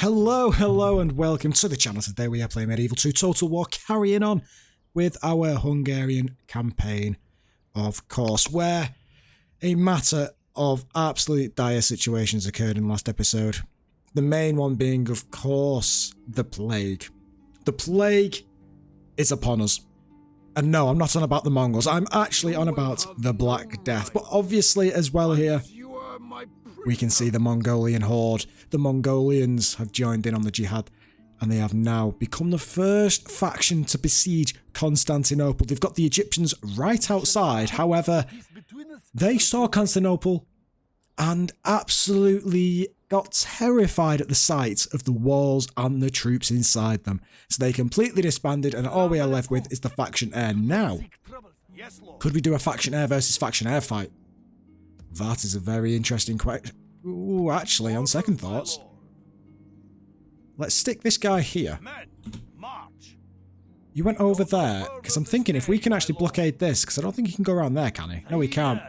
Hello and welcome to the channel. Today we are playing Medieval 2 Total War, carrying on with our Hungarian campaign, of course, where a matter of absolute dire situations occurred in the last episode. The main one being, of course, the plague. The plague is upon us. And no, I'm not on about the Mongols, I'm actually on about the Black Death. But obviously as well here, we can see the Mongolian horde. The Mongolians have joined in on the jihad, and they have now become the first faction to besiege Constantinople. They've got the Egyptians right outside. However, they saw Constantinople and absolutely got terrified at the sight of the walls and the troops inside them. So they completely disbanded, and all we are left with is the faction air. Now, could we do a faction air versus faction air fight? That is a very interesting question. Ooh, actually, on second thoughts, let's stick this guy here. You went over there, because I'm thinking if we can actually blockade this, because I don't think he can go around there, can he? No, he can't.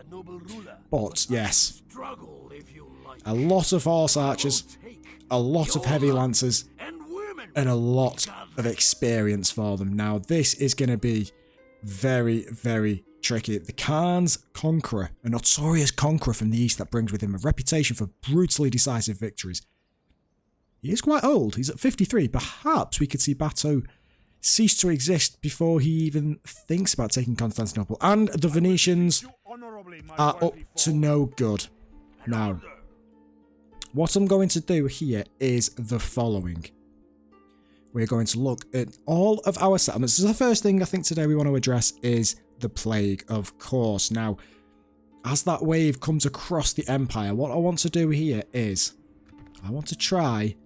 But, yes. A lot of horse archers, a lot of heavy lancers, and a lot of experience for them. Now, this is going to be very, very tricky. The Khan's conqueror, a notorious conqueror from the east that brings with him a reputation for brutally decisive victories. He is quite old. He's at 53. Perhaps we could see Bato cease to exist before he even thinks about taking Constantinople. And the Venetians are up to no good. Now, what I'm going to do here is the following. We're going to look at all of our settlements. So the first thing I think today we want to address is the plague, of course. Now, as that wave comes across the empire, what I want to do here is I want to try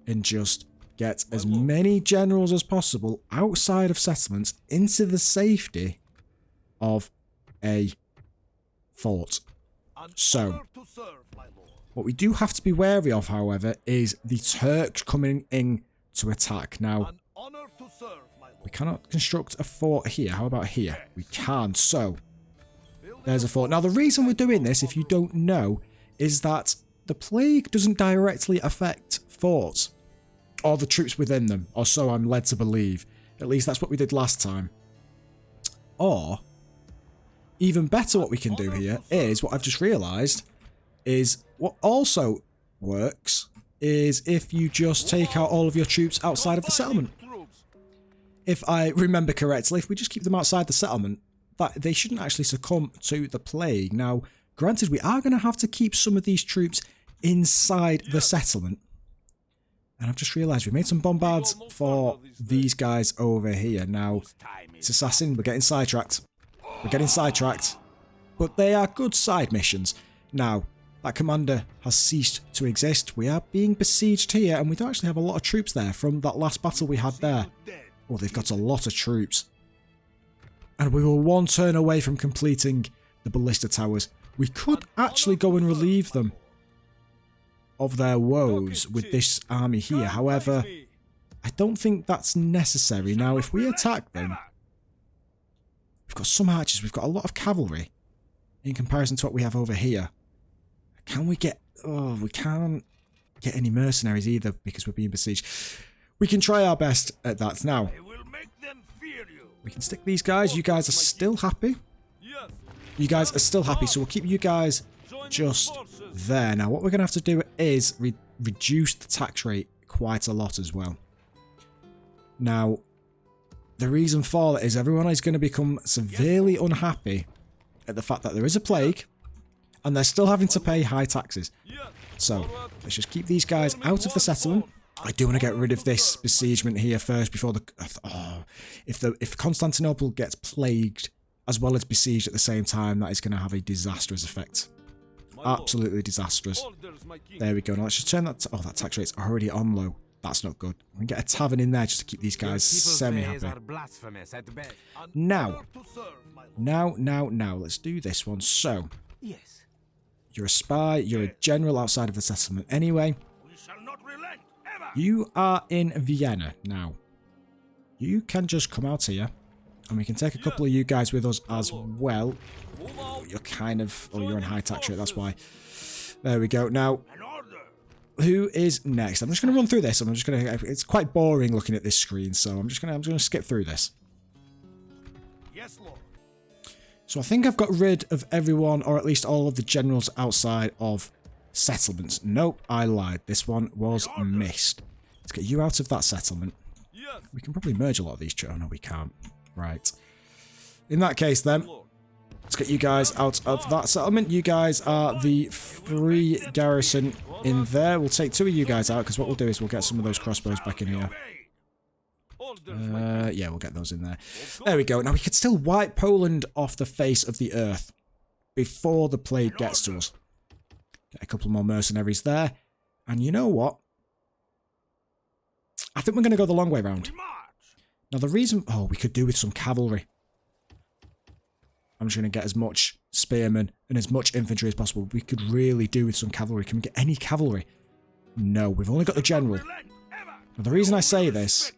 and just get as many generals as possible outside of settlements into the safety of a fort. So, what we do have to be wary of, however, is the Turks coming in to attack. Now, we cannot construct a fort here. How about here? We can. So, there's a fort. Now, the reason we're doing this, if you don't know, is that the plague doesn't directly affect forts or the troops within them, or so I'm led to believe. At least that's what we did last time. Or, even better, what we can do here is, what I've just realised, is what also works is if you just take out all of your troops outside of the settlement. If I remember correctly, if we just keep them outside the settlement, that they shouldn't actually succumb to the plague. Now, granted, we are going to have to keep some of these troops inside the settlement. And I've just realised we made some bombards for these guys over here. Now, it's assassin. We're getting sidetracked. We're getting sidetracked. But they are good side missions. Now, that commander has ceased to exist. We are being besieged here, and we don't actually have a lot of troops there from that last battle we had there. Oh, they've got a lot of troops. And we were one turn away from completing the ballista towers. We could actually go and relieve them of their woes with this army here. However, I don't think that's necessary. Now, if we attack them, we've got some archers, we've got a lot of cavalry in comparison to what we have over here. Can we get... Oh, we can't get any mercenaries either because we're being besieged. We can try our best at that. Now, we can stick these guys. You guys are still happy. You guys are still happy, so we'll keep you guys just there. Now, what we're going to have to do is reduce the tax rate quite a lot as well. Now, the reason for that is everyone is going to become severely unhappy at the fact that there is a plague, and they're still having to pay high taxes. So, let's just keep these guys out of the settlement. I do want to get rid of this besiegement here first before the... Oh, if Constantinople gets plagued as well as besieged at the same time, that is going to have a disastrous effect. Absolutely disastrous. There we go. Now let's just turn that... Oh, that tax rate's already on low. That's not good. We can get a tavern in there just to keep these guys semi-happy. Now, let's do this one. So, you're a spy, you're a general outside of the settlement. Anyway, you are in Vienna now. You can just come out here, and we can take a couple of you guys with us as well. You're kind of... Oh, you're on high tax rate, that's why. There we go. Now, who is next? I'm just going to run through this. I'm just going to. It's quite boring looking at this screen, so I'm just going to skip through this. Yes, Lord. So I think I've got rid of everyone, or at least all of the generals outside of settlements. Nope, I lied. This one was missed. Let's get you out of that settlement. Yes. We can probably merge a lot of these. Oh no, we can't. Right. In that case, then. Let's get you guys out of that settlement. You guys are the free garrison in there. We'll take 2 of you guys out, because what we'll do is we'll get some of those crossbows back in here. Yeah, we'll get those in there. There we go. Now, we could still wipe Poland off the face of the earth before the plague gets to us. Get a couple more mercenaries there. And you know what? I think we're going to go the long way round. Now, the reason... Oh, we could do with some cavalry. I'm just going to get as much spearmen and as much infantry as possible. We could really do with some cavalry. Can we get any cavalry? No, we've only got the general. Now, the reason I say this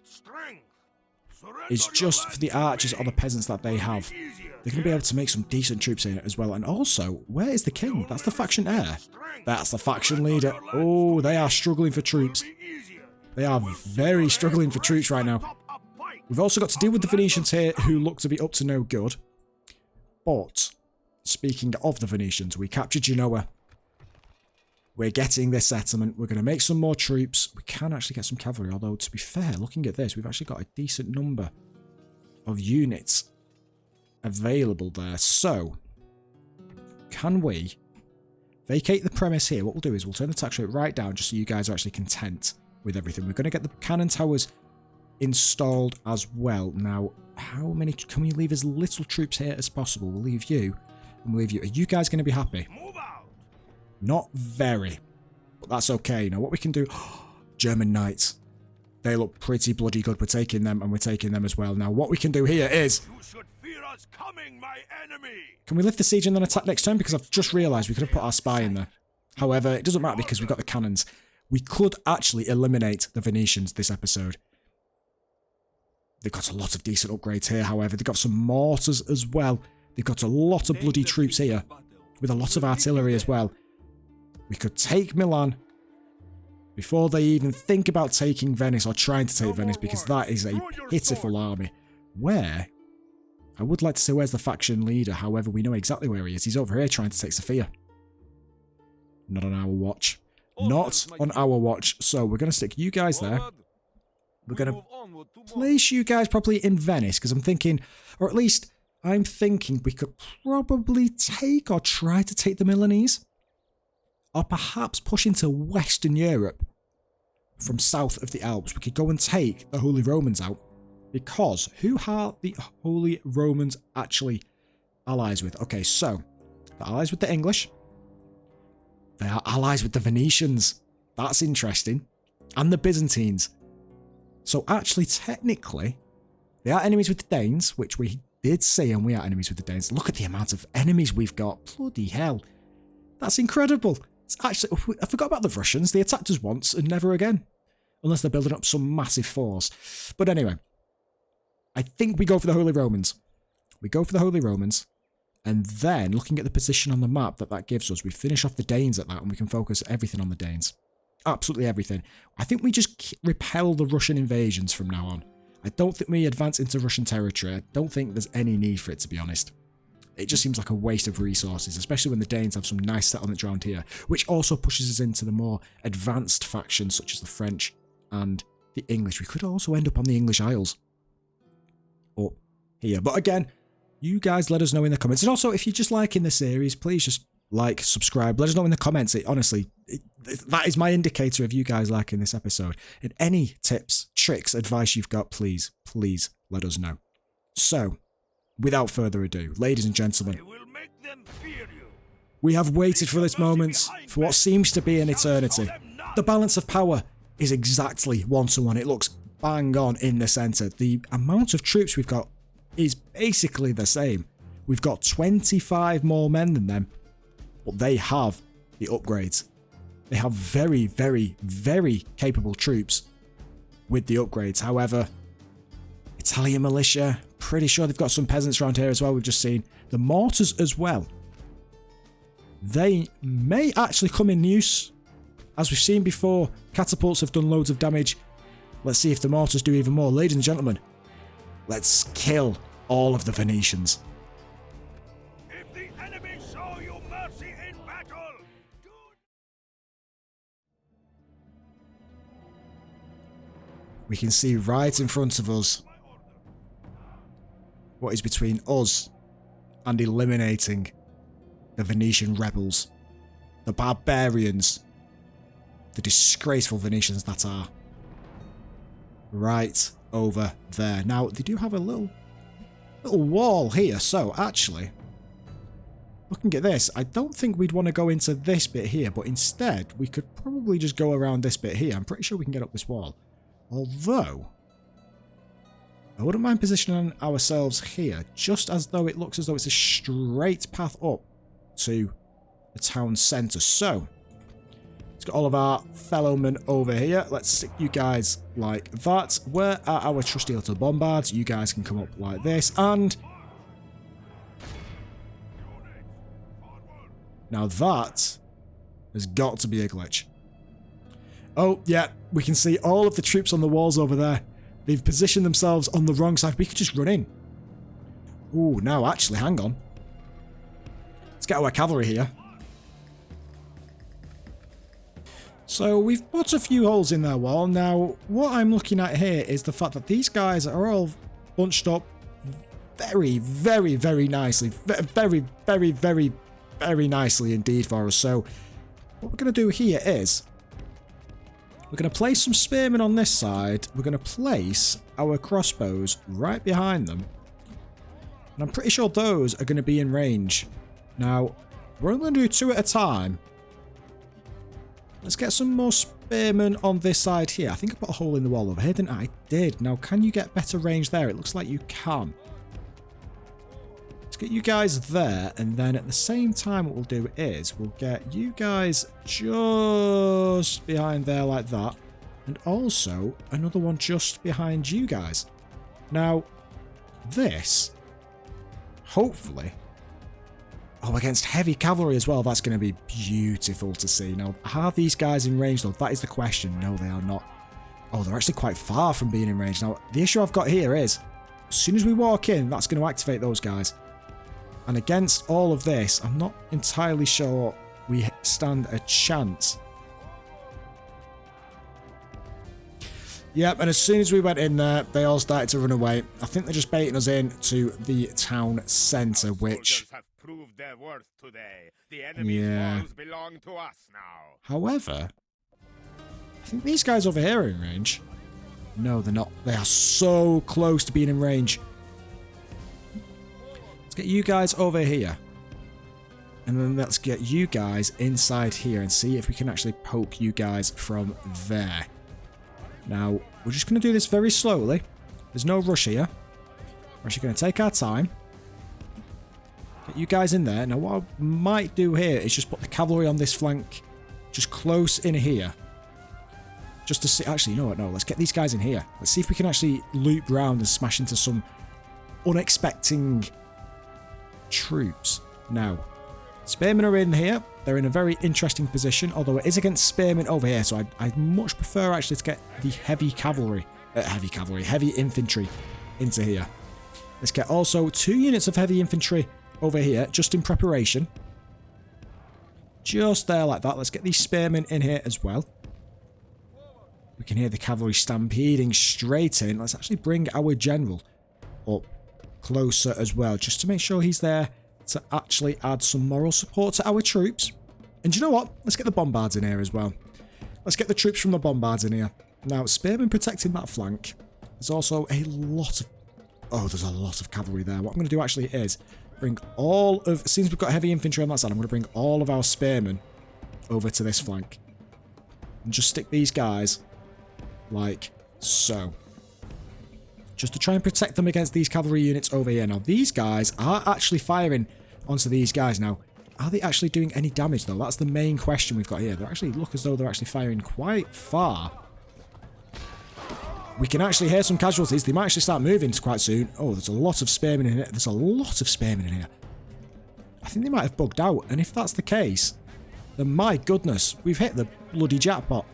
is just for the archers or the peasants that they have. They're going to be able to make some decent troops here as well. And also, where is the king? That's the faction heir. That's the faction leader. Oh, they are struggling for troops. They are very struggling for troops right now. We've also got to deal with the Venetians here, who look to be up to no good. But, speaking of the Venetians, we captured Genoa. We're getting this settlement. We're going to make some more troops. We can actually get some cavalry, although, to be fair, looking at this, we've actually got a decent number of units available there. So, can we vacate the premise here? What we'll do is we'll turn the tax rate right down, just so you guys are actually content with everything. We're going to get the cannon towers installed as well. Now, how many can we leave as little troops here as possible? We'll leave you, and we'll leave you. Are you guys going to be happy? Not very, but that's okay. Now, what we can do... German knights. They look pretty bloody good. We're taking them, and we're taking them as well. Now, what we can do here is... You should fear us coming, my enemy. Can we lift the siege and then attack next turn? Because I've just realised we could have put our spy in there. However, it doesn't matter because we've got the cannons. We could actually eliminate the Venetians this episode. They've got a lot of decent upgrades here, however. They've got some mortars as well. They've got a lot of bloody troops here, with a lot of artillery as well. We could take Milan before they even think about taking Venice or trying to take Venice, because that is a pitiful army. Where? I would like to say where's the faction leader, however, we know exactly where he is. He's over here trying to take Sofia. Not on our watch. Not on our watch. So we're going to stick you guys there. We're going to place you guys probably in Venice, because I'm thinking, or at least I'm thinking we could probably take or try to take the Milanese. Or perhaps push into Western Europe from south of the Alps. We could go and take the Holy Romans out. Because who are the Holy Romans actually allies with? Okay, so they're allies with the English. They are allies with the Venetians. That's interesting. And the Byzantines. So actually, technically, they are enemies with the Danes, which we did see, and we are enemies with the Danes. Look at the amount of enemies we've got. Bloody hell. That's incredible. It's actually, I forgot about the Russians. They attacked us once and never again. Unless they're building up some massive force. But anyway, I think we go for the Holy Romans. We go for the Holy Romans. And then, looking at the position on the map that gives us, we finish off the Danes at that, and we can focus everything on the Danes. Absolutely everything. I think we just repel the Russian invasions from now on. I don't think we advance into Russian territory. I don't think there's any need for it, to be honest. It just seems like a waste of resources, especially when the Danes have some nice settlements around here, which also pushes us into the more advanced factions, such as the French and the English. We could also end up on the English Isles. Up here. But again, you guys let us know in the comments. And also, if you're just liking the series, please just like, subscribe. Let us know in the comments. Honestly, that is my indicator of you guys liking this episode. And any tips, tricks, advice you've got, please let us know. So, without further ado, ladies and gentlemen, we have waited for this moment for what seems to be an eternity. The balance of power is exactly 1-to-1. It looks bang on in the centre. The amount of troops we've got is basically the same. We've got 25 more men than them, but they have the upgrades. They have very, very, very capable troops with the upgrades. However, Italian militia, pretty sure they've got some peasants around here as well. We've just seen the mortars as well. They may actually come in use As we've seen before, catapults have done loads of damage. Let's see if the mortars do even more. Ladies and gentlemen, let's kill all of the Venetians. If the enemy show you mercy in battle, do We can see right in front of us what is between us and eliminating the Venetian rebels, the barbarians, the disgraceful Venetians that are. Right over there. Now, they do have a little wall here, so actually, looking at this, I don't think we'd want to go into this bit here, but instead, we could probably just go around this bit here. I'm pretty sure we can get up this wall. Although, I wouldn't mind positioning ourselves here, just as though it looks as though it's a straight path up to the town centre. So, let's get all of our fellowmen over here. Let's stick you guys like that. Where are our trusty little bombards? You guys can come up like this. And now that has got to be a glitch. Oh, yeah, we can see all of the troops on the walls over there. They've positioned themselves on the wrong side. We could just run in. Ooh, now actually, hang on. Let's get our cavalry here. So we've put a few holes in their wall. Now, what I'm looking at here is the fact that these guys are all bunched up very, very, very nicely. Very, very, very, very nicely indeed for us. So what we're going to do here is we're going to place some spearmen on this side. We're going to place our crossbows right behind them. And I'm pretty sure those are going to be in range. Now, we're only going to do 2 at a time. Let's get some more spearmen on this side here. I think I put a hole in the wall over here, didn't I? I did. Now, can you get better range there? It looks like you can. Let's get you guys there, and then at the same time what we'll do is we'll get you guys just behind there like that, and also another one just behind you guys. Now, this, hopefully, oh, against heavy cavalry as well, that's going to be beautiful to see. Now, are these guys in range though? That is the question. No, they are not. Oh, they're actually quite far from being in range. Now, the issue I've got here is, as soon as we walk in, that's going to activate those guys. And against all of this, I'm not entirely sure we stand a chance. Yep, and as soon as we went in there, they all started to run away. I think they're just baiting us in to the town centre, which... have proved their worth today. The enemy's walls belong to us now. However, I think these guys over here are in range. No, they're not. They are so close to being in range. Let's get you guys over here. And then let's get you guys inside here and see if we can actually poke you guys from there. Now, we're just going to do this very slowly. There's no rush here. We're actually going to take our time. Get you guys in there. Now, what I might do here is just put the cavalry on this flank just close in here. Just to see... Actually, you know what? No, let's get these guys in here. Let's see if we can actually loop round and smash into some unexpected troops. Now, spearmen are in here. They're in a very interesting position, although it is against spearmen over here, so I'd much prefer actually to get the heavy infantry into here. Let's get also 2 units of heavy infantry over here, just in preparation. Just there like that. Let's get these spearmen in here as well. We can hear the cavalry stampeding straight in. Let's actually bring our general up closer as well, just to make sure he's there to actually add some moral support to our troops. And you know what? Let's get the bombards in here as well. Let's get the troops from the bombards in here. Now, spearmen protecting that flank. There's also a lot of... Oh, there's a lot of cavalry there. What I'm going to do actually is bring all of... Since we've got heavy infantry on that side, I'm going to bring all of our spearmen over to this flank. And just stick these guys like so. Just to try and protect them against these cavalry units over here. Now, these guys are actually firing onto these guys. Now, are they actually doing any damage, though? That's the main question we've got here. They actually look as though they're actually firing quite far. We can actually hear some casualties. They might actually start moving quite soon. Oh, there's a lot of spearmen in here. There's a lot of spearmen in here. I think they might have bugged out. And if that's the case, then my goodness, we've hit the bloody jackpot.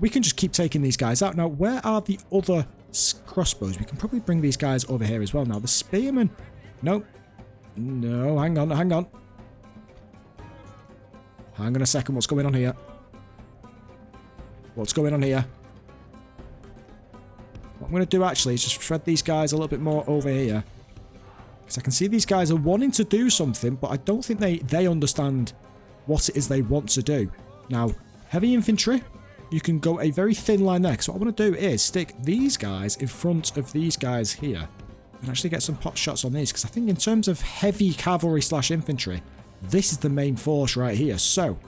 We can just keep taking these guys out. Now, where are the other crossbows? We can probably bring these guys over here as well. Now, the spearmen... Nope. No, hang on, hang on. Hang on a second, what's going on here? What's going on here? What I'm going to do actually is just thread these guys a little bit more over here. Because I can see these guys are wanting to do something, but I don't think they understand what it is they want to do. Now, heavy infantry, you can go a very thin line there. Because what I want to do is stick these guys in front of these guys here. And actually get some pot shots on these. Because I think in terms of heavy cavalry / infantry, this is the main force right here. So,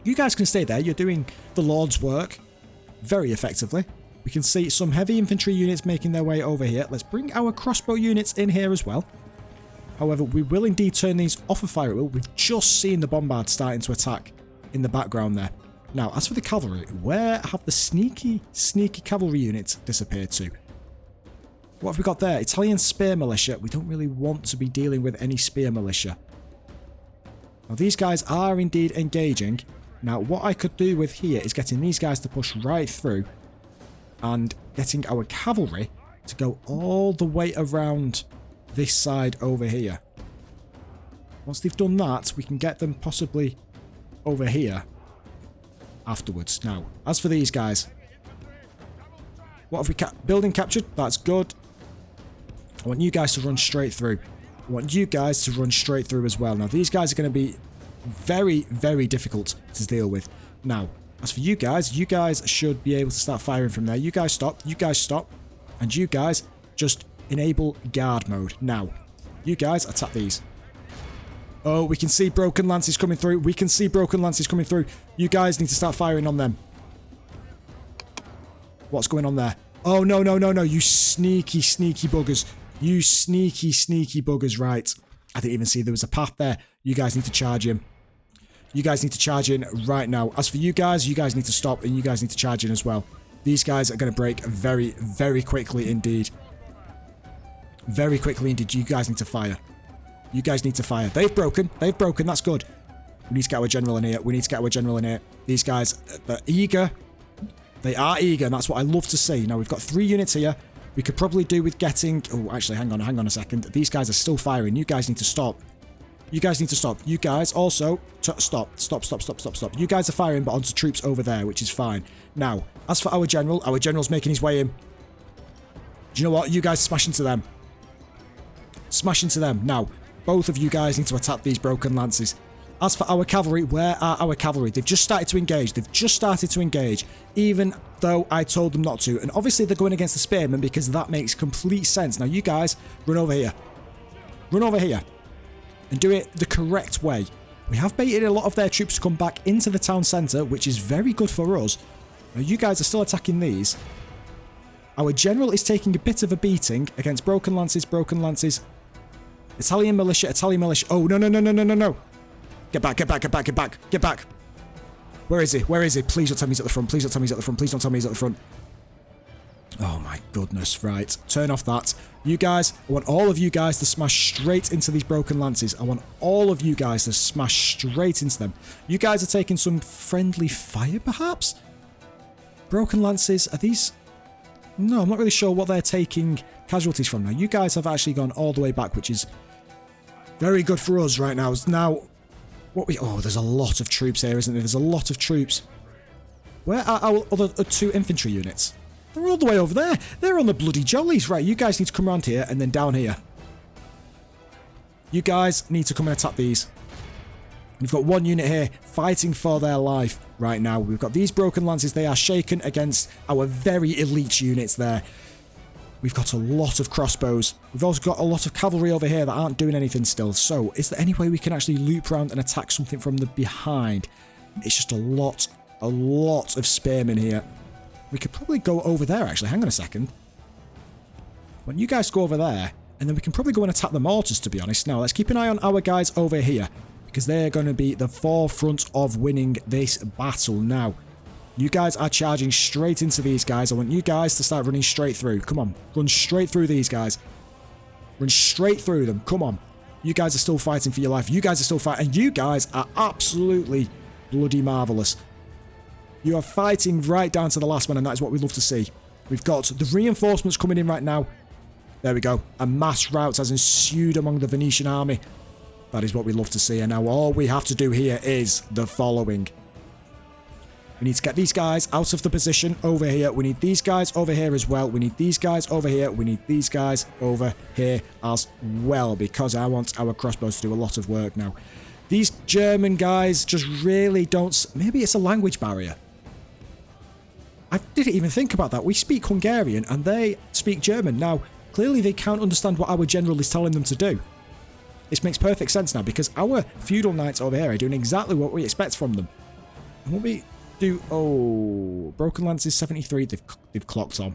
you guys can stay there. You're doing the Lord's work very effectively. We can see some heavy infantry units making their way over here. Let's bring our crossbow units in here as well. However, we will indeed turn these off of fire at will. We've just seen the bombard starting to attack in the background there. Now, as for the cavalry, where have the sneaky cavalry units disappeared to? What have we got there? Italian spear militia. We don't really want to be dealing with any spear militia. Now, these guys are indeed engaging. Now, what I could do with here is getting these guys to push right through and getting our cavalry to go all the way around this side over here. Once they've done that, we can get them possibly over here afterwards. Now, as for these guys, what have we building captured? That's good. I want you guys to run straight through. I want you guys to run straight through as well. Now, these guys are going to be very, very difficult to deal with. Now, as for you guys should be able to start firing from there. You guys stop, and you guys just enable guard mode. Now, you guys attack these. Oh, we can see broken lances coming through. We can see broken lances coming through. You guys need to start firing on them. What's going on there? Oh, no, no, no, no. You sneaky, sneaky buggers. You sneaky, sneaky buggers. Right. I didn't even see there was a path there. You guys need to charge him. You guys need to charge in right now. As for you guys need to stop and you guys need to charge in as well. These guys are going to break very, very quickly indeed. Very quickly indeed. You guys need to fire. You guys need to fire. They've broken. They've broken. That's good. We need to get our general in here. We need to get our general in here. These guys, they're eager. They are eager, and that's what I love to see. Now, we've got 3 units here. We could probably do with getting... Oh, actually, hang on a second. These guys are still firing. You guys need to stop. You guys need to stop. You guys also... Stop. You guys are firing, but onto troops over there, which is fine. Now, as for our general's making his way in. Do you know what? You guys smash into them. Smash into them. Now, both of you guys need to attack these broken lances. As for our cavalry, where are our cavalry? They've just started to engage. They've just started to engage, even though I told them not to. And obviously, they're going against the spearmen because that makes complete sense. Now, you guys, run over here. Run over here. And do it the correct way. We have baited a lot of their troops to come back into the town centre, which is very good for us. Now, you guys are still attacking these. Our general is taking a bit of a beating against broken lances, Italian militia. Oh, no. Get back. Where is he? Please don't tell me he's at the front. Please don't tell me he's at the front. Oh my goodness, right. Turn off that. You guys, I want all of you guys to smash straight into these broken lances. I want all of you guys to smash straight into them. You guys are taking some friendly fire, perhaps? Broken lances, are these... No, I'm not really sure what they're taking casualties from now. You guys have actually gone all the way back, which is very good for us right now. Now, oh, there's a lot of troops here, isn't there? There's a lot of troops. Where are our other 2 infantry units? They're all the way over there. They're on the bloody jollies. Right, you guys need to come around here and then down here. You guys need to come and attack these. We've got 1 unit here fighting for their life right now. We've got these broken lances. They are shaken against our very elite units there. We've got a lot of crossbows. We've also got a lot of cavalry over here that aren't doing anything still. So, is there any way we can actually loop around and attack something from the behind? It's just a lot of spearmen here. We could probably go over there, actually. Hang on a second. When you guys go over there, and then we can probably go and attack the mortars, to be honest. Now, let's keep an eye on our guys over here, because they're going to be the forefront of winning this battle now. You guys are charging straight into these guys. I want you guys to start running straight through. Come on. Run straight through these guys. Run straight through them. Come on. You guys are still fighting for your life. You guys are still fighting. And you guys are absolutely bloody marvellous. You are fighting right down to the last one, and that is what we love to see. We've got the reinforcements coming in right now. There we go. A mass rout has ensued among the Venetian army. That is what we love to see. And now all we have to do here is the following. We need to get these guys out of the position over here. We need these guys over here as well. We need these guys over here. We need these guys over here as well, because I want our crossbows to do a lot of work now. These German guys just really don't... Maybe it's a language barrier. I didn't even think about that. We speak Hungarian and they speak German. Now, clearly they can't understand what our general is telling them to do. This makes perfect sense now, because our feudal knights over here are doing exactly what we expect from them. And what we do... Oh, broken lances 73. They've clocked on.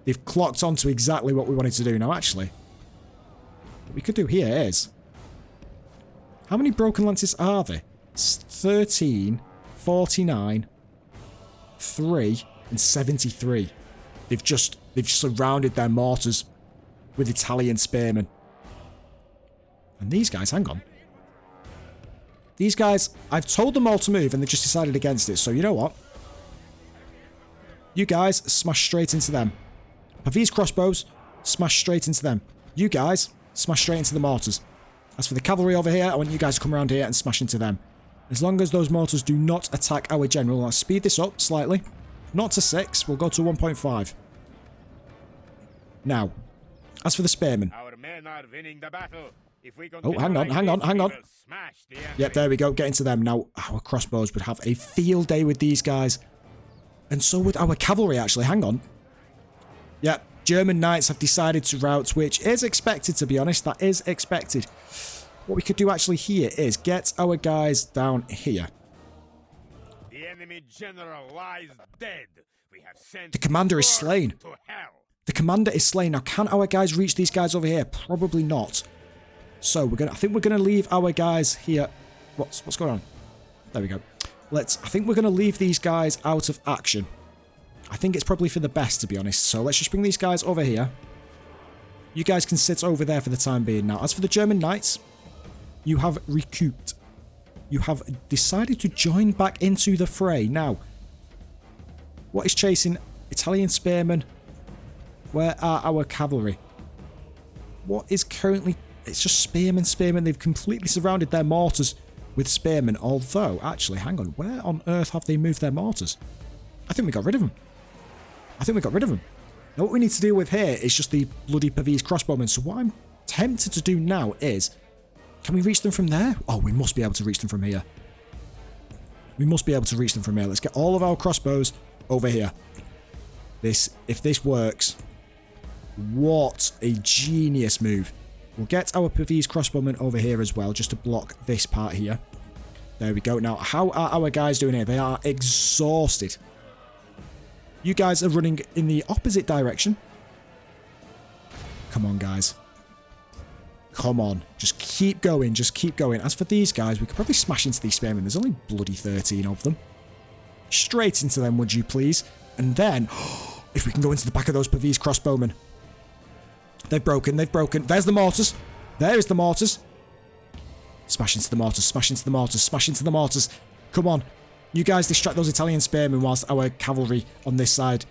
They've clocked on to exactly what we wanted to do. Now, actually, what we could do here is... How many broken lances are there? It's 13, 49, 3, and 73. They've just surrounded their mortars with Italian spearmen. And these guys, hang on. These guys, I've told them all to move and they just decided against it. So you know what? You guys, smash straight into them. Pavese crossbows, smash straight into them. You guys, smash straight into the mortars. As for the cavalry over here, I want you guys to come around here and smash into them. As long as those mortars do not attack our general, I'll speed this up slightly. Not to 6, we'll go to 1.5. Now, as for the spearmen. Our men are winning the battle. If we Oh, hang on. Yep, there we go. Get into them. Now, our crossbows would have a field day with these guys. And so would our cavalry, actually. Hang on. Yep, German knights have decided to rout, which is expected, to be honest. That is expected. What we could do actually here is get our guys down here. The enemy general lies dead. We have sent the commander is slain. To hell. The commander is slain. Now, can our guys reach these guys over here? Probably not. So I think we're gonna leave our guys here. What's going on? There we go. I think we're gonna leave these guys out of action. I think it's probably for the best, to be honest. So let's just bring these guys over here. You guys can sit over there for the time being. Now, as for the German knights, you have recouped. You have decided to join back into the fray. Now, what is chasing Italian spearmen? Where are our cavalry? What is currently... It's just spearmen. They've completely surrounded their mortars with spearmen. Although, actually, hang on. Where on earth have they moved their mortars? I think we got rid of them. Now, what we need to deal with here is just the bloody Pavese crossbowmen. So what I'm tempted to do now is... Can we reach them from there? Oh, we must be able to reach them from here. Let's get all of our crossbows over here. If this works... What a genius move. We'll get our Pavese crossbowmen over here as well, just to block this part here. There we go. Now, how are our guys doing here? They are exhausted. You guys are running in the opposite direction. Come on, guys. Come on. Just keep going. As for these guys, we could probably smash into these spearmen. There's only bloody 13 of them. Straight into them, would you please? And then, if we can go into the back of those Pavese crossbowmen. They've broken. There's the mortars. There's the mortars. Smash into the mortars. Come on. You guys distract those Italian spearmen whilst our cavalry on this side.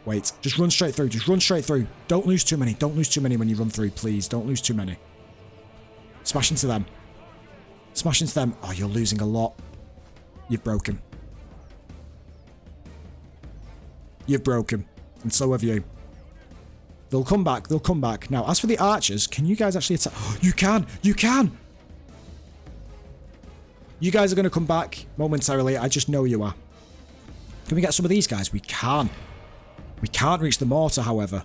Wait. Just run straight through. Don't lose too many. When you run through, please. Don't lose too many. Smash into them. Oh, you're losing a lot. You've broken. And so have you. They'll come back. Now, as for the archers, can you guys actually attack? You can! You guys are going to come back momentarily. I just know you are. Can we get some of these guys? We can. We can't reach the mortar, however.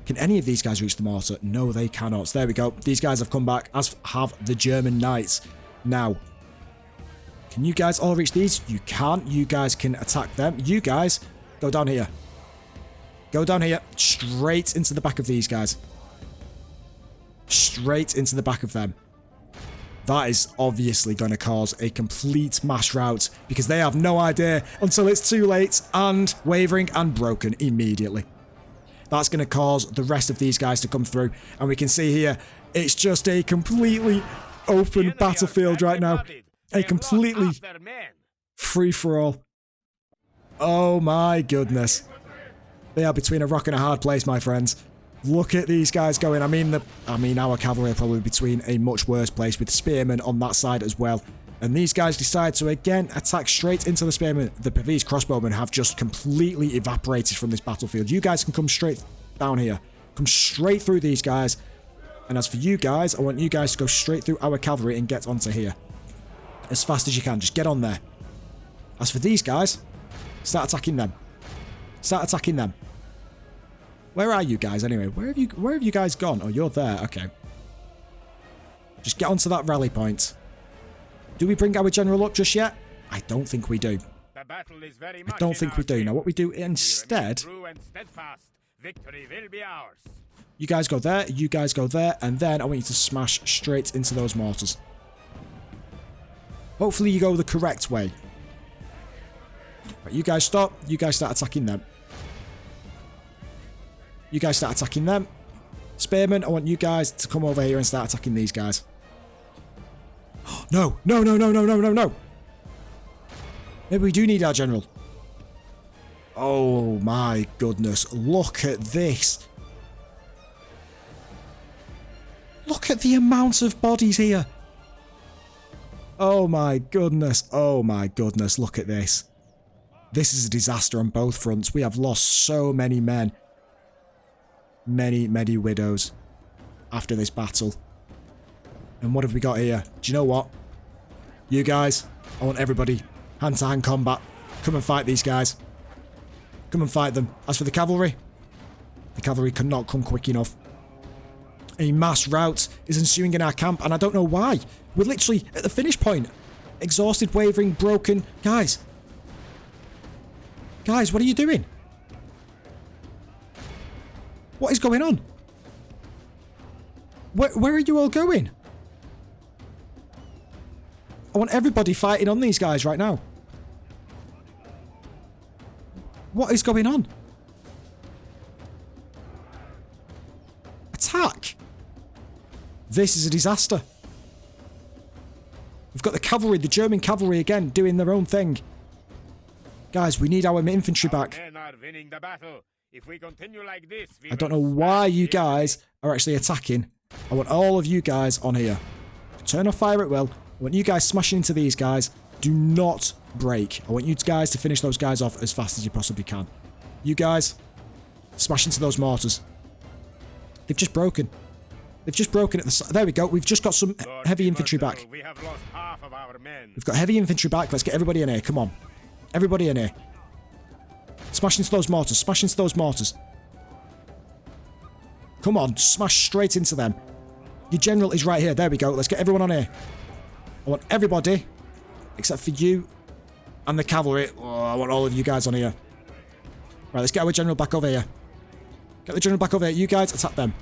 Can any of these guys reach the mortar? No, they cannot. There we go. These guys have come back, as have the German knights. Now, can you guys all reach these? You can. You guys can attack them. You guys, go down here. Straight into the back of these guys. Straight into the back of them. That is obviously going to cause a complete mass rout, because they have no idea until it's too late and wavering and broken immediately. That's going to cause the rest of these guys to come through, and we can see here It's just a completely open battlefield right now. A completely free-for-all. Oh my goodness. They are between a rock and a hard place, my friends. Look at these guys going. I mean, our cavalry are probably between a much worse place with spearmen on that side as well. And these guys decide to again attack straight into the spearmen. These crossbowmen have just completely evaporated from this battlefield. You guys can come straight down here. Come straight through these guys. And as for you guys, I want you guys to go straight through our cavalry and get onto here. As fast as you can. Just get on there. As for these guys, start attacking them. Start attacking them. Where are you guys anyway? Where have you guys gone? Oh, you're there. Okay. Just get onto that rally point. Do we bring our general up just yet? I don't think we do. I don't think we do. Now, what we do instead... You guys go there, you guys go there, and then I want you to smash straight into those mortars. Hopefully you go the correct way. Right, you guys stop, you guys start attacking them. You guys start attacking them. Spearmen, I want you guys to come over here and start attacking these guys. No, no, no, no, no, no, no, no. Maybe we do need our general. Oh my goodness, look at this. Look at the amount of bodies here. Oh my goodness, look at this. This is a disaster on both fronts. We have lost so many men. Many, many widows after this battle. And what have we got here? Do you know what? You guys, I want everybody hand-to-hand combat. Come and fight these guys. Come and fight them. As for the cavalry cannot come quick enough. A mass rout is ensuing in our camp, and I don't know why. We're literally at the finish point. Exhausted, wavering, broken. Guys. Guys, what are you doing? What is going on? Where are you all going? I want everybody fighting on these guys right now. What is going on? Attack! This is a disaster. We've got the cavalry, the German cavalry again, doing their own thing. Guys, we need our infantry back. If we continue like this, I don't know why you guys are actually attacking. I want all of you guys on here. Turn off fire at will. I want you guys smashing into these guys. Do not break. I want you guys to finish those guys off as fast as you possibly can. You guys, smash into those mortars. They've just broken. They've just broken at the... There we go. We've just got some heavy infantry back. We have lost half of our men. We've got heavy infantry back. Let's get everybody in here. Come on. Everybody in here. Smash into those mortars. Smash into those mortars. Come on. Smash straight into them. Your general is right here. There we go. Let's get everyone on here. I want everybody, except for you and the cavalry. Oh, I want all of you guys on here. Right, let's get our general back over here. Get the general back over here. You guys, attack them.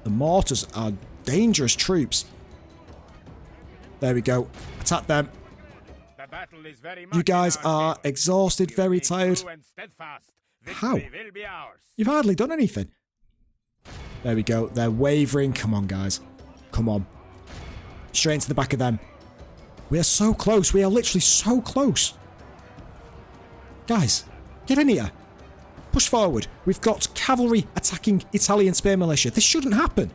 The mortars are dangerous troops. There we go. Attack them. You guys are exhausted, very tired. How? You've hardly done anything. There we go. They're wavering. Come on, guys. Come on. Straight into the back of them. We are so close. We are literally so close. Guys, get in here. Push forward. We've got cavalry attacking Italian spear militia. This shouldn't happen.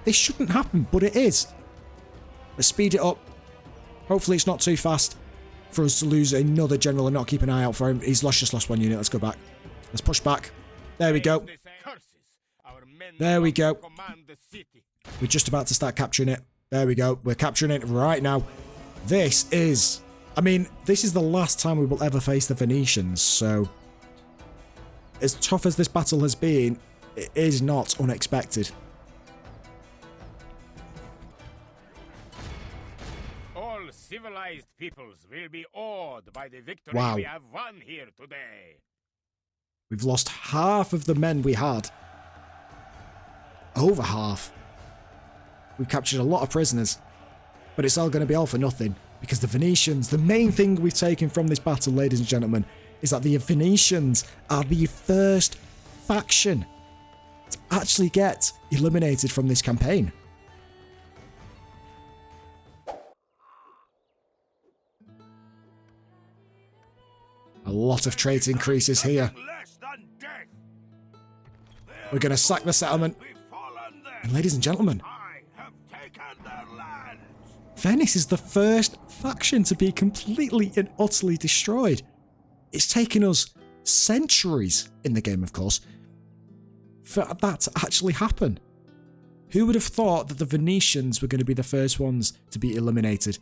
This shouldn't happen, but it is. Let's speed it up. Hopefully it's not too fast for us to lose another general and not keep an eye out for him. He's just lost one unit. Let's go back. Let's push back. There we go. There we go. We're just about to start capturing it. There we go. We're capturing it right now. This is... I mean, this is the last time we will ever face the Venetians, so... As tough as this battle has been, it is not unexpected. All civilized peoples will be awed by the victory Wow. we have won here today. We've lost half of the men we had. Over half. We've captured a lot of prisoners. But it's all going to be all for nothing. Because the Venetians, the main thing we've taken from this battle, ladies and gentlemen, is that the Venetians are the first faction to actually get eliminated from this campaign. A lot of trait increases here. We're going to sack the settlement. And ladies and gentlemen, Venice is the first faction to be completely and utterly destroyed. It's taken us centuries in the game, of course, for that to actually happen. Who would have thought that the Venetians were going to be the first ones to be eliminated?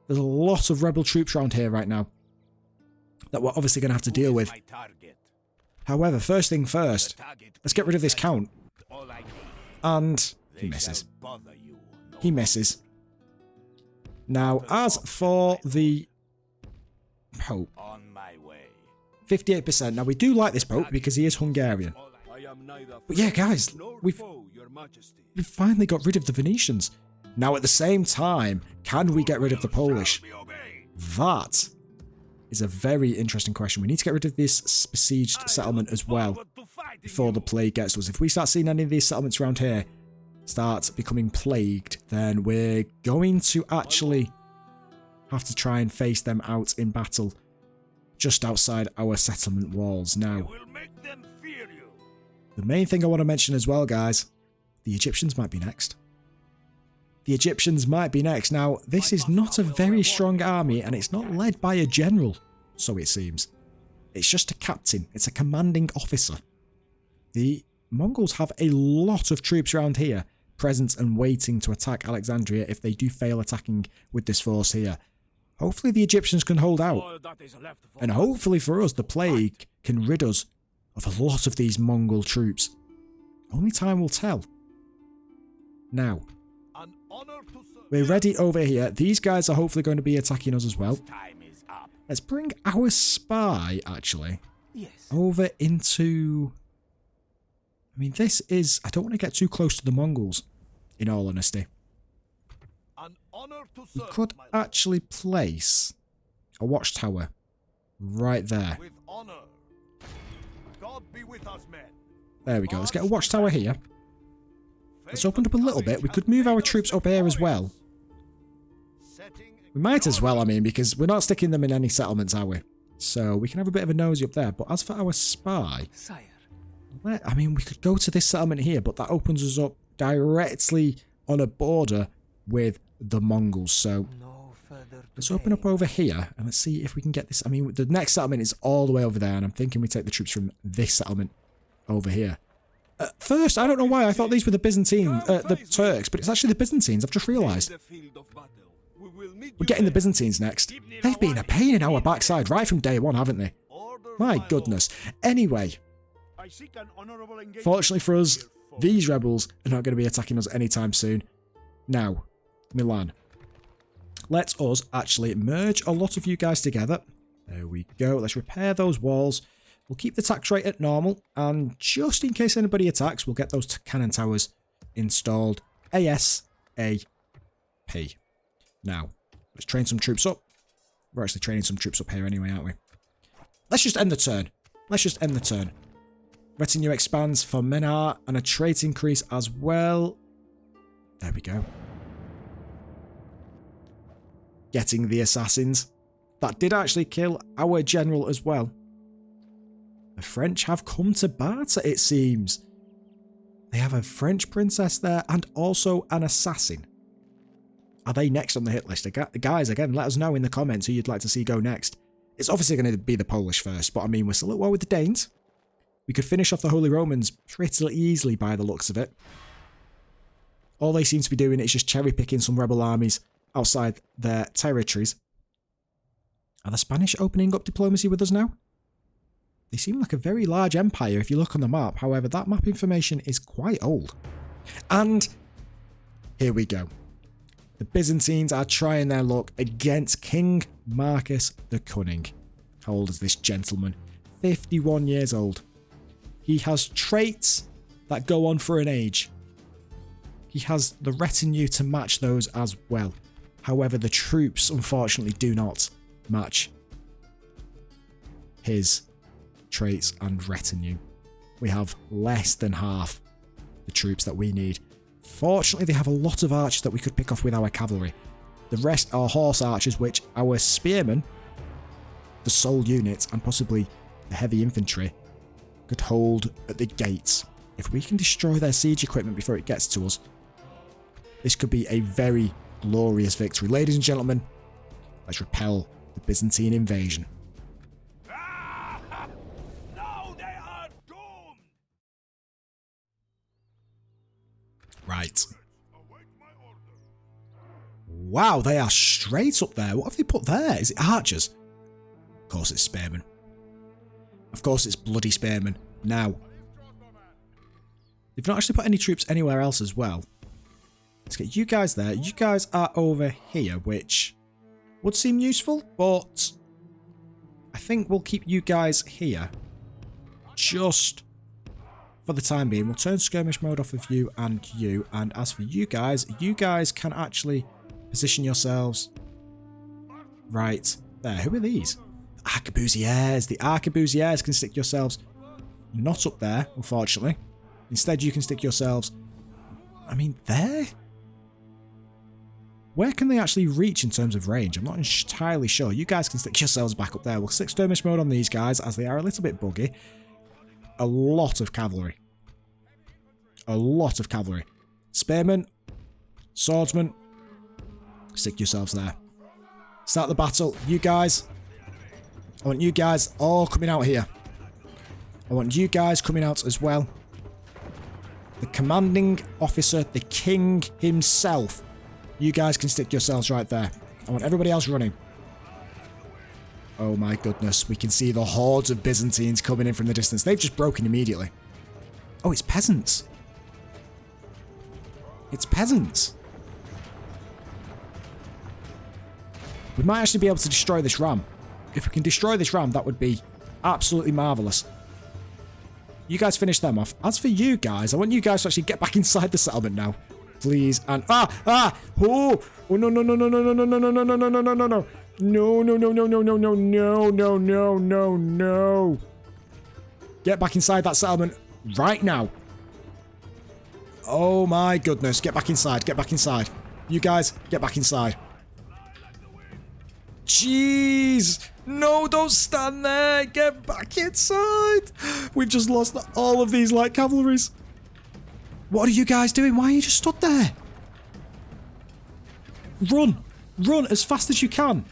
There's a lot of rebel troops around here right now that we're obviously going to have to deal with. However, first thing first, let's get rid of this count. And he misses. He misses. Now, as for the Pope, 58%. Now, we do like this Pope because he is Hungarian. But yeah, guys, we've finally got rid of the Venetians. Now, at the same time, can we get rid of the Polish? That is a very interesting question. We need to get rid of this besieged settlement as well before the plague gets to us. If we start seeing any of these settlements around here start becoming plagued, then we're going to actually have to try and face them out in battle just outside our settlement walls. Now, the main thing I want to mention as well, guys, the Egyptians might be next. The Egyptians might be next. Now, this is not a very strong army, and it's not led by a general, so it seems. It's just a captain. It's a commanding officer. The Mongols have a lot of troops around here, present and waiting to attack Alexandria if they do fail attacking with this force here. Hopefully the Egyptians can hold out. And hopefully for us, the plague can rid us of a lot of these Mongol troops. Only time will tell. Now, we're ready over here. These guys are hopefully going to be attacking us as well. Let's bring our spy, actually, over into... I mean, this is... I don't want to get too close to the Mongols, in all honesty. We could actually place a watchtower right there. There we go. Let's get a watchtower here. Let's open up a little bit. We could move our troops up here as well. We might as well, I mean, because we're not sticking them in any settlements, are we? So we can have a bit of a nosy up there. But as for our spy, I mean, we could go to this settlement here, but that opens us up directly on a border with the Mongols. So let's open up over here and let's see if we can get this. I mean, the next settlement is all the way over there, and I'm thinking we take the troops from this settlement over here. First, I don't know why I thought these were the the Turks, but it's actually the Byzantines. I've just realised. We're getting the Byzantines next. They've been a pain in our backside right from day one, haven't they? My goodness. Anyway, fortunately for us, these rebels are not going to be attacking us anytime soon. Now, Milan. Let us actually merge a lot of you guys together. There we go. Let's repair those walls. We'll keep the tax rate at normal, and just in case anybody attacks, we'll get those cannon towers installed ASAP. Now, let's train some troops up. We're actually training some troops up here anyway, aren't we? Let's just end the turn. Let's just end the turn. Retinue expands for Menar and a trait increase as well. There we go. Getting the assassins. That did actually kill our general as well. The French have come to barter, it seems. They have a French princess there and also an assassin. Are they next on the hit list? Guys, again, let us know in the comments who you'd like to see go next. It's obviously going to be the Polish first, but I mean, we're still at war with the Danes. We could finish off the Holy Romans pretty easily by the looks of it. All they seem to be doing is just cherry-picking some rebel armies outside their territories. Are the Spanish opening up diplomacy with us now? They seem like a very large empire if you look on the map. However, that map information is quite old. And here we go. The Byzantines are trying their luck against King Marcus the Cunning. How old is this gentleman? 51 years old. He has traits that go on for an age. He has the retinue to match those as well. However, the troops, unfortunately, do not match his traits and retinue. We have less than half the the troops that we need. Fortunately, they have a lot of archers that we could pick off with our cavalry. The rest are horse archers, which our spearmen, the sole unit, and possibly the heavy infantry could hold at the gates. If we can destroy their siege equipment before it gets to us, this could be a very glorious victory. Ladies and gentlemen, let's repel the Byzantine invasion. Now they are doomed. Right. Wow, they are straight up there. What have they put there? Is it archers? Of course it's spearmen. Of course it's bloody spearmen. Now, they've not actually put any troops anywhere else as well. Let's get you guys there. You guys are over here, which would seem useful, but I think we'll keep you guys here just for the time being. We'll turn skirmish mode off of you, and as for you guys can actually position yourselves right there. Who are these? Arquebusiers. The arquebusiers can stick yourselves not up there, unfortunately. Instead, you can stick yourselves, I mean, there? Where can they actually reach in terms of range? I'm not entirely sure. You guys can stick yourselves back up there. We'll stick skirmish mode on these guys, as they are a little bit buggy. A lot of cavalry. A lot of cavalry. Spearmen. Swordsmen. Stick yourselves there. Start the battle. You guys. I want you guys all coming out here. I want you guys coming out as well. The commanding officer, the king himself. You guys can stick yourselves right there. I want everybody else running. Oh my goodness. We can see the hordes of Byzantines coming in from the distance. They've just broken immediately. Oh, it's peasants. It's peasants. We might actually be able to destroy this ram. If we can destroy this ram, that would be absolutely marvellous. You guys finish them off. As for you guys, I want you guys to actually get back inside the settlement now. Please. And oh no no no no no no no no no no no no no no no no. No no no no no no no no no no no no. Get back inside that settlement right now. Oh my goodness. Get back inside. Get back inside. You guys, get back inside. Jeez! No, don't stand there! Get back inside! We've just lost all of these light cavalries. What are you guys doing? Why are you just stood there? Run! Run as fast as you can!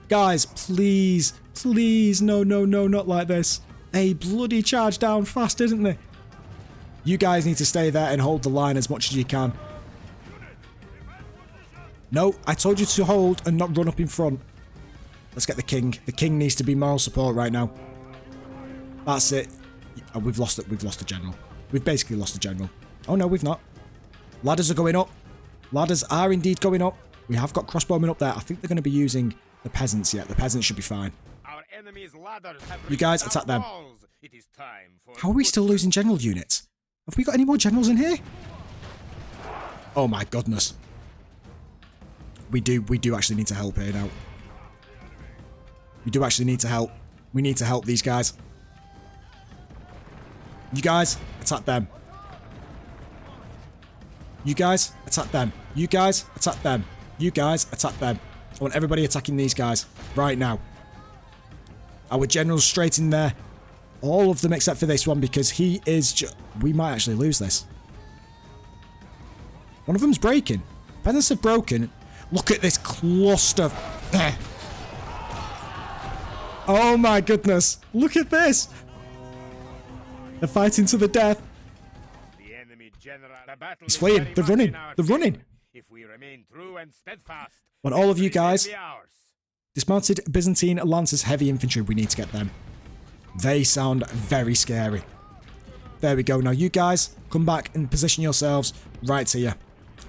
Guys, please, please, no, no, no, not like this. They bloody charge down fast, didn't they? You guys need to stay there and hold the line as much as you can. No, I told you to hold and not run up in front. Let's get the king. The king needs to be moral support right now. That's it. Oh, we've lost it. We've lost the general. We've basically lost the general. Oh no, we've not. Ladders are going up. Ladders are indeed going up. We have got crossbowmen up there. I think they're going to be using the peasants yet. The peasants should be fine. Our enemy's ladders have You guys attack them. walls. It is time for How are we still losing general units? Have we got any more generals in here? Oh my goodness. We do actually need to help here now. We do actually need to help. We need to help these guys. You guys, attack them. You guys, attack them. You guys, attack them. You guys, attack them. I want everybody attacking these guys right now. Our general's straight in there. All of them except for this one because he is we might actually lose this. One of them's breaking. Peasants have broken. Look at this cluster. Oh my goodness. Look at this. They're fighting to the death. the enemy general. The battle He's is fleeing. very They're much running. in our They're running. favor. If we remain true and steadfast, Want all of you victory will guys. be ours. Dismounted Byzantine Lancers heavy infantry. We need to get them. They sound very scary. There we go. Now you guys come back and position yourselves right here.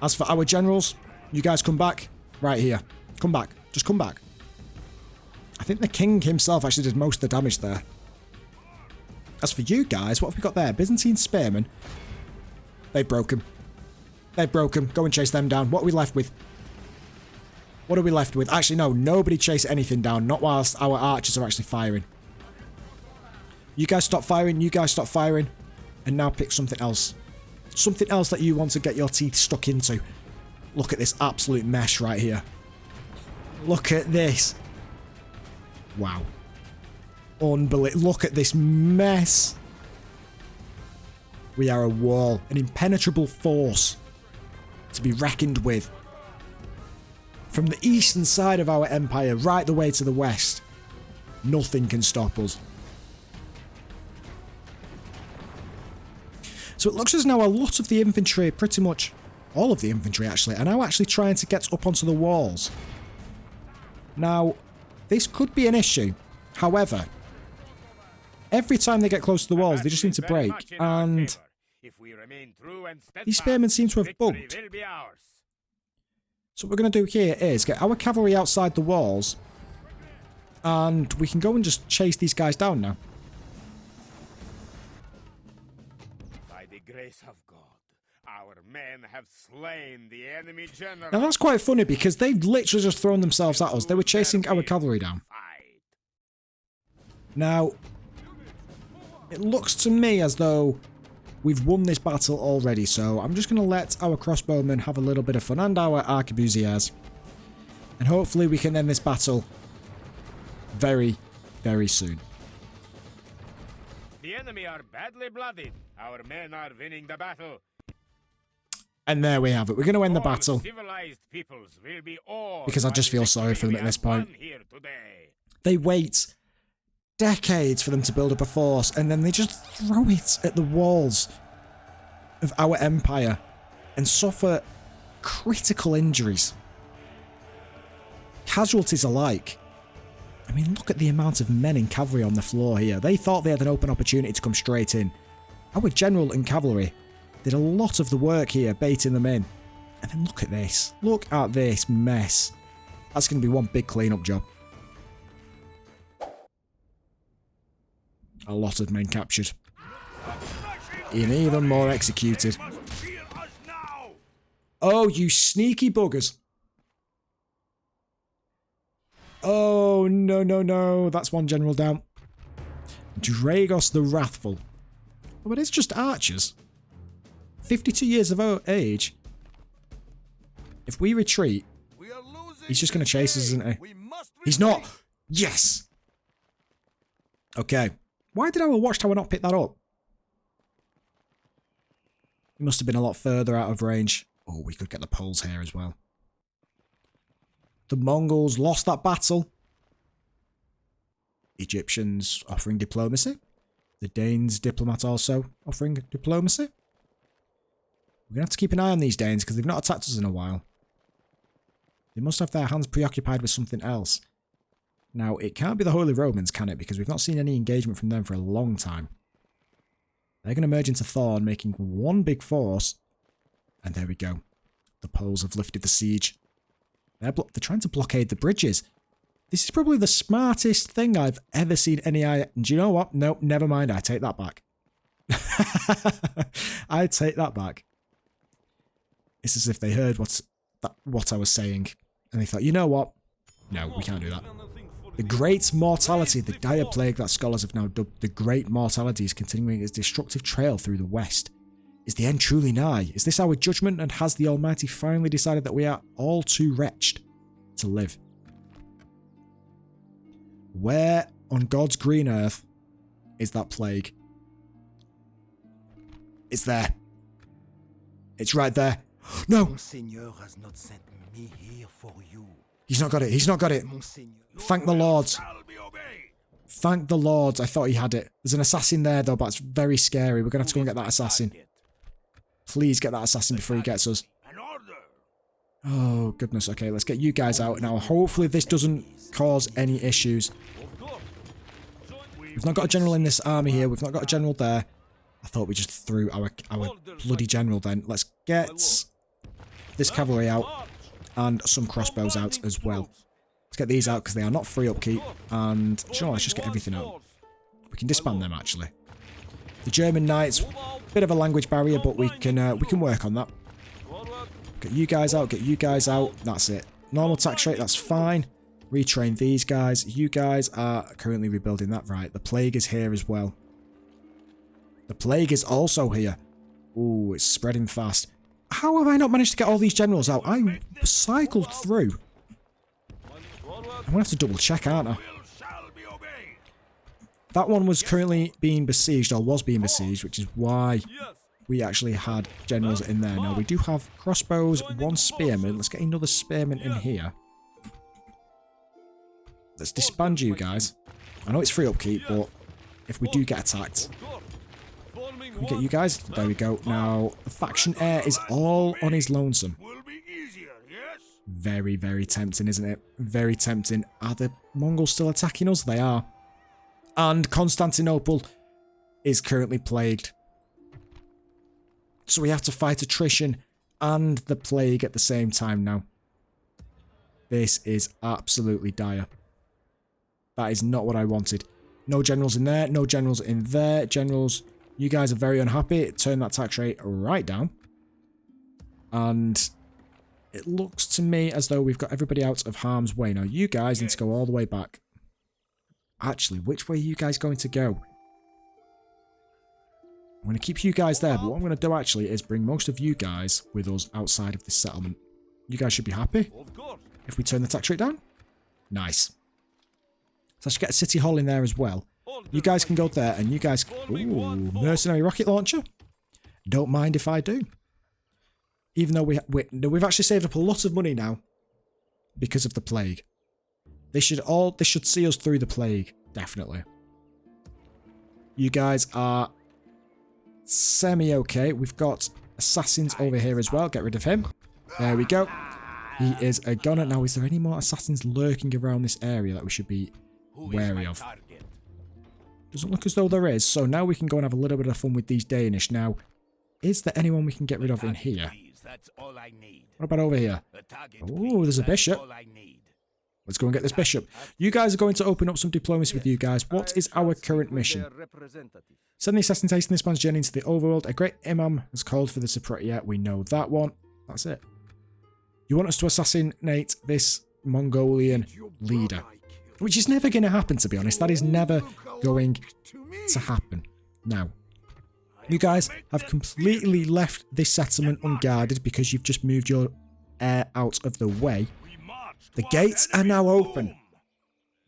As for our generals, you guys come back right here. Come back. Just come back. I think the king himself actually did most of the damage there. As for you guys, what have we got there? Byzantine spearmen. They've broken. They've broken. Go and chase them down. What are we left with? What are we left with? Actually, no. Nobody chase anything down. Not whilst our archers are actually firing. You guys stop firing. You guys stop firing. And now pick something else. Something else that you want to get your teeth stuck into. Look at this absolute mess right here. Look at this. Wow. Unbelievable. Look at this mess. We are a wall. An impenetrable force to be reckoned with. From the eastern side of our empire right the way to the west. Nothing can stop us. So it looks as now a lot of the infantry, pretty much all of the infantry actually, are now actually trying to get up onto the walls. Now, this could be an issue. However, every time they get close to the walls, they just seem to break, and these spearmen seem to have bugged. So what we're going to do here is get our cavalry outside the walls, and we can go and just chase these guys down now. By the grace of God, our men have slain the enemy general. Now that's quite funny because they've literally just thrown themselves at us. They were chasing our cavalry down. Now, it looks to me as though we've won this battle already, so I'm just going to let our crossbowmen have a little bit of fun, and our arquebusiers. And hopefully we can end this battle very, very soon. The enemy are badly blooded. Our men are winning the battle. And there we have it. We're going to end the battle. Civilized peoples will be awed because I just feel sorry for them at this point. They wait decades for them to build up a force, and then they just throw it at the walls of our empire and suffer critical injuries. Casualties alike. I mean, look at the amount of men in cavalry on the floor here. They thought they had an open opportunity to come straight in. Our general and cavalry did a lot of the work here, baiting them in. And then look at this. Look at this mess. That's going to be one big clean-up job. A lot of men captured. And even more executed. Oh, you sneaky buggers. Oh, no, no, no. That's one general down. Dragos the Wrathful. Oh, but it's just archers. 52 years of age. If we retreat, he's just going to chase us, isn't he? He's not. Yes. Okay. Why did our watchtower not pick that up? He must have been a lot further out of range. Oh, we could get the Poles here as well. The Mongols lost that battle. Egyptians offering diplomacy. The Danes diplomat also offering diplomacy. We're going to have to keep an eye on these Danes because they've not attacked us in a while. They must have their hands preoccupied with something else. Now, it can't be the Holy Romans, can it? Because we've not seen any engagement from them for a long time. They're going to merge into Thorn, making one big force. And there we go. The Poles have lifted the siege. They're trying to blockade the bridges. This is probably the smartest thing I've ever seen any eye. And do you know what? Nope, never mind. I take that back. I take that back. It's as if they heard what I was saying. And they thought, you know what? No, we can't do that. The Great Mortality, the dire plague that scholars have now dubbed the Great Mortality, is continuing its destructive trail through the West. Is the end truly nigh? Is this our judgment, and has the Almighty finally decided that we are all too wretched to live? Where on God's green earth is that plague? It's there. It's right there. No! Monseigneur has not sent me here for you. He's not got it. He's not got it. Thank the Lord. Thank the Lord. I thought he had it. There's an assassin there, though, but it's very scary. We're going to have to go and get that assassin. Please get that assassin before he gets us. Oh, goodness. Okay, let's get you guys out now. Hopefully this doesn't cause any issues. We've not got a general in this army here. We've not got a general there. I thought we just threw our bloody general then. Let's get this cavalry out and some crossbows out as well. Let's get these out because they are not free upkeep. And sure, let's just get everything out. We can disband them actually. The German knights, bit of a language barrier, but we can work on that. Get you guys out. Get you guys out. That's it. Normal tax rate. That's fine. Retrain these guys. You guys are currently rebuilding that, right? The plague is here as well. The plague is also here. Ooh, it's spreading fast. How have I not managed to get all these generals out? I cycled through. I'm going to have to double check, aren't I? That one was currently being besieged, or was being besieged, which is why we actually had generals in there. Now, we do have crossbows, 1 spearman. Let's get another spearman in here. Let's disband you guys. I know it's free upkeep, but if we do get attacked... Can we get you guys? There we go. Now, the faction heir is all on his lonesome. Very, very tempting, isn't it? Very tempting. Are the Mongols still attacking us? They are. And Constantinople is currently plagued. So we have to fight attrition and the plague at the same time now. This is absolutely dire. That is not what I wanted. No generals in there. No generals in there. Generals, you guys are very unhappy. Turn that tax rate right down. And it looks to me as though we've got everybody out of harm's way. Now, you guys need to go all the way back. Actually, which way are you guys going to go? I'm going to keep you guys there, but what I'm going to do actually is bring most of you guys with us outside of this settlement. You guys should be happy if we turn the tax rate down. Nice. So I should get a city hall in there as well. You guys can go there, and you guys... Ooh, mercenary rocket launcher. Don't mind if I do. Even though we've actually saved up a lot of money now because of the plague. This should see us through the plague, definitely. You guys are semi-okay. We've got assassins over here as well. Get rid of him. There we go. He is a gunner. Now, is there any more assassins lurking around this area that we should be wary of? Doesn't look as though there is. So now we can go and have a little bit of fun with these Danish. Now, is there anyone we can get rid of in here? What about over here? Oh, there's a bishop. Let's go and get this bishop. You guys are going to open up some diplomacy with you guys. What is our current mission? Send the assassins hasting this man's journey into the overworld. A great imam has called for the support. Yeah, we know that one. That's it. You want us to assassinate this Mongolian leader. Which is never going to happen, to be honest. That is never going to happen. Now, you guys have completely left this settlement unguarded because you've just moved your heir out of the way. The gates are now open.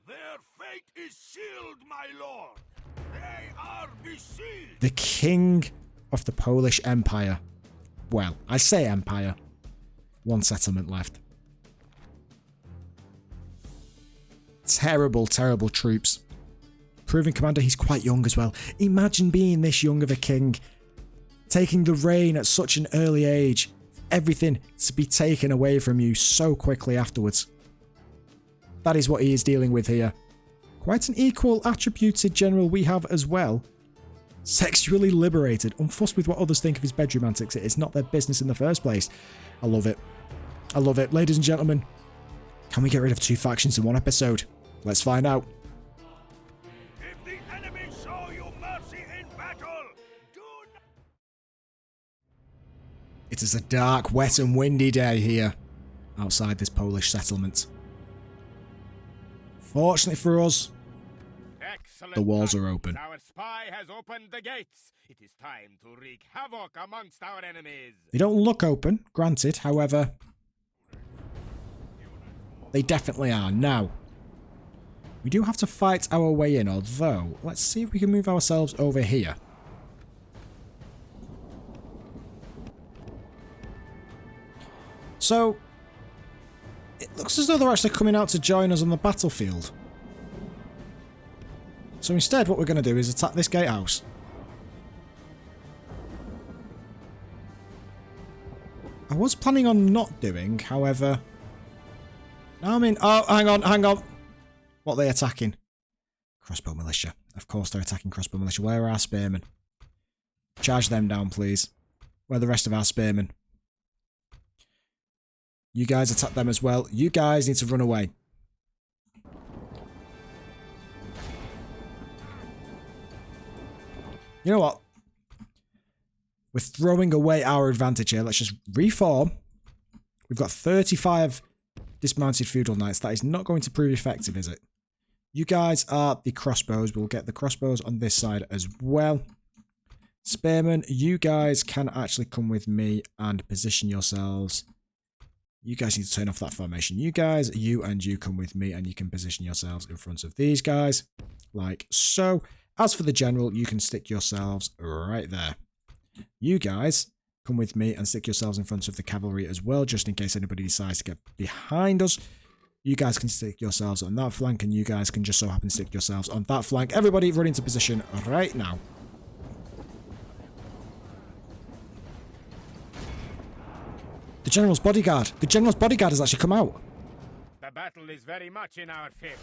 Their fate is sealed, my lord. They are besieged. The king of the Polish Empire. Well, I say empire. 1 settlement left. Terrible, terrible troops. Proven commander, he's quite young as well. Imagine being this young of a king. Taking the reign at such an early age. Everything to be taken away from you so quickly afterwards. That is what he is dealing with here. Quite an equal attributed general we have as well. Sexually liberated, unfussed with what others think of his bedroom antics. It is not their business in the first place. I love it. I love it. Ladies and gentlemen, can we get rid of 2 factions in 1 episode? Let's find out. If the enemy show you mercy in battle, do not... It is a dark, wet and windy day here outside this Polish settlement. Fortunately for us, Excellent. the walls are open. Our spy has opened the gates. It is time to wreak havoc amongst our enemies. They don't look open, granted, however, they definitely are. Now, we do have to fight our way in, although, let's see if we can move ourselves over here. So, it looks as though they're actually coming out to join us on the battlefield. So instead, what we're going to do is attack this gatehouse. I was planning on not doing, however... I mean... Oh, hang on. What are they attacking? Crossbow militia. Of course they're attacking crossbow militia. Where are our spearmen? Charge them down, please. Where are the rest of our spearmen? You guys attack them as well. You guys need to run away. You know what? We're throwing away our advantage here. Let's just reform. We've got 35 dismounted feudal knights. That is not going to prove effective, is it? You guys are the crossbows. We'll get the crossbows on this side as well. Spearmen, you guys can actually come with me and position yourselves. You guys need to turn off that formation. You guys, you and you come with me and you can position yourselves in front of these guys. Like so. As for the general, you can stick yourselves right there. You guys come with me and stick yourselves in front of the cavalry as well, just in case anybody decides to get behind us. You guys can stick yourselves on that flank, and you guys can just so happen to stick yourselves on that flank. Everybody run into position right now. The general's bodyguard. The general's bodyguard has actually come out. The battle is very much in our favor.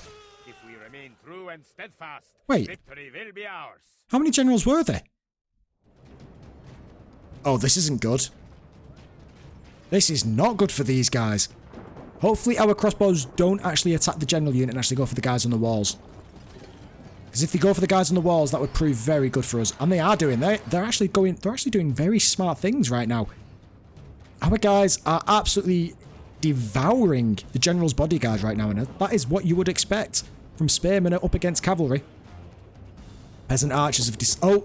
If we remain true and steadfast, Wait. victory will be ours. How many generals were there? Oh, this isn't good. This is not good for these guys. Hopefully our crossbows don't actually attack the general unit and actually go for the guys on the walls. Because if they go for the guys on the walls, that would prove very good for us. And they are doing. They're actually doing very smart things right now. Our guys are absolutely devouring the general's bodyguard right now, and that is what you would expect from spearmen up against cavalry. Peasant archers have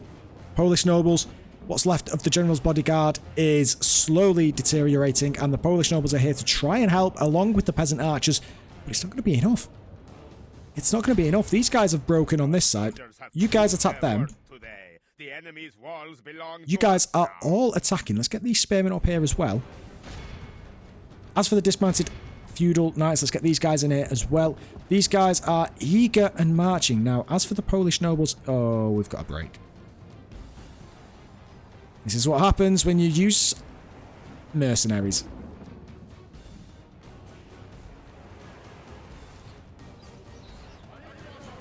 Polish nobles. What's left of the general's bodyguard is slowly deteriorating, and the Polish nobles are here to try and help along with the peasant archers, but it's not going to be enough. It's not going to be enough. These guys have broken on this side. You guys attack them. The enemy's walls belong You guys are all attacking. Let's get these spearmen up here as well. As for the dismounted feudal knights, let's get these guys in here as well. These guys are eager and marching. Now, as for the Polish nobles... Oh, we've got a break. This is what happens when you use mercenaries.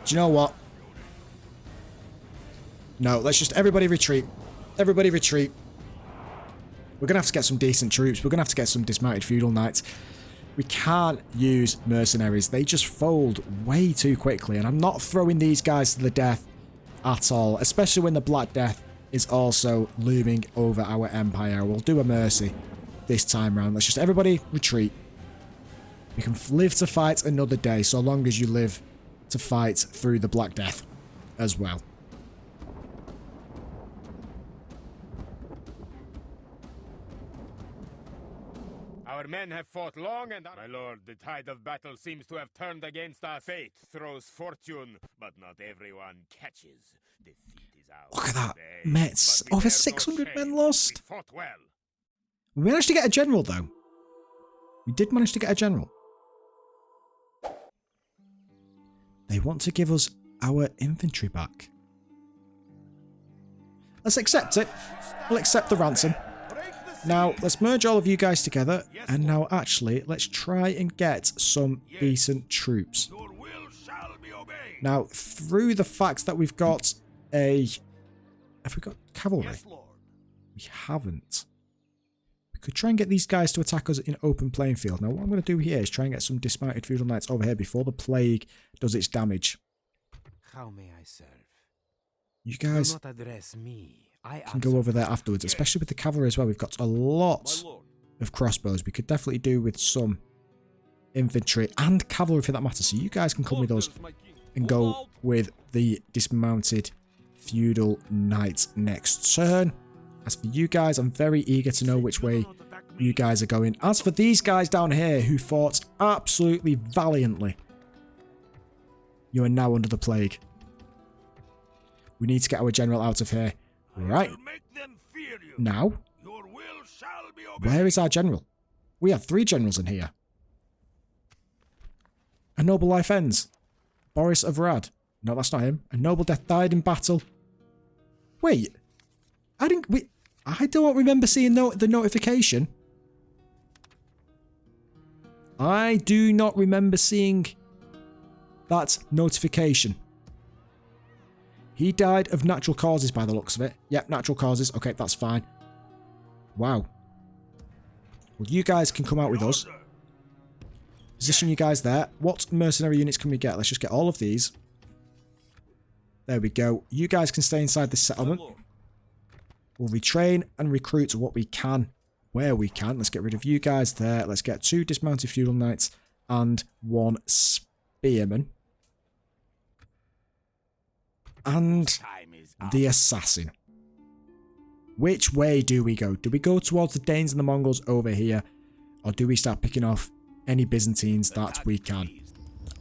Do you know what? No, let's just everybody retreat. Everybody retreat. We're going to have to get some decent troops. We're going to have to get some dismounted feudal knights. We can't use mercenaries. They just fold way too quickly. And I'm not throwing these guys to the death at all. Especially when the Black Death is also looming over our empire. We'll do a mercy this time round. Let's just everybody retreat. We can live to fight another day, so long as you live to fight through the Black Death as well. Our men have fought long, and my lord, the tide of battle seems to have turned against us. Fate throws fortune, but not everyone catches. Defeat is ours. Look at that. Today, Mets. but we Over bear no 600 men shame. lost. We fought well. We managed to get a general, though. We did manage to get a general. They want to give us our infantry back. Let's accept it. We'll accept the ransom. Now, let's merge all of you guys together. And now, actually, let's try and get some decent troops. Now, through the fact that we've got a... Have we got cavalry? We haven't. We could try and get these guys to attack us in open playing field. Now, what I'm going to do here is try and get some dismounted feudal knights over here before the plague does its damage. How may I serve? You guys Do not address me. I can go over there afterwards, especially with the cavalry as well. We've got a lot of crossbows. We could definitely do with some infantry and cavalry for that matter. So you guys can come with us and go with the dismounted feudal knights next turn. As for you guys, I'm very eager to know which way you guys are going. As for these guys down here who fought absolutely valiantly, you are now under the plague. We need to get our general out of here. Right. Now, where is our general? We have 3 generals in here. A noble life ends. Boris of Rad. No, that's not him. A noble death died in battle. Wait. I don't remember seeing the notification. I do not remember seeing that notification. He died of natural causes by the looks of it. Yep, natural causes. Okay, that's fine. Wow. Well, you guys can come out with us. Position you guys there. What mercenary units can we get? Let's just get all of these. There we go. You guys can stay inside this settlement. We'll retrain and recruit what we can, where we can. Let's get rid of you guys there. Let's get 2 dismounted feudal knights and 1 spearman. And the assassin. Which way do we go? Do we go towards the Danes and the Mongols over here? Or do we start picking off any Byzantines that we can?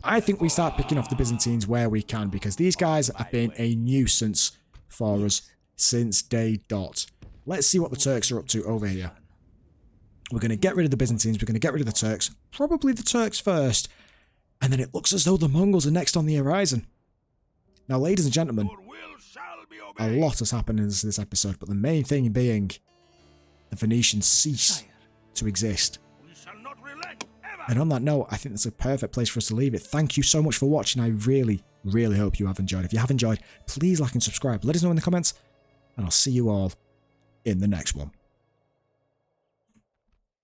I think we start picking off the Byzantines where we can, because these guys have been a nuisance for us since day dot. Let's see what the Turks are up to over here. We're going to get rid of the Byzantines. We're going to get rid of the Turks. Probably the Turks first. And then it looks as though the Mongols are next on the horizon. Now, ladies and gentlemen, a lot has happened in this episode, but the main thing being the Venetians cease to exist. And on that note, I think that's a perfect place for us to leave it. Thank you so much for watching. I really, really hope you have enjoyed. If you have enjoyed, please like and subscribe. Let us know in the comments, and I'll see you all in the next one.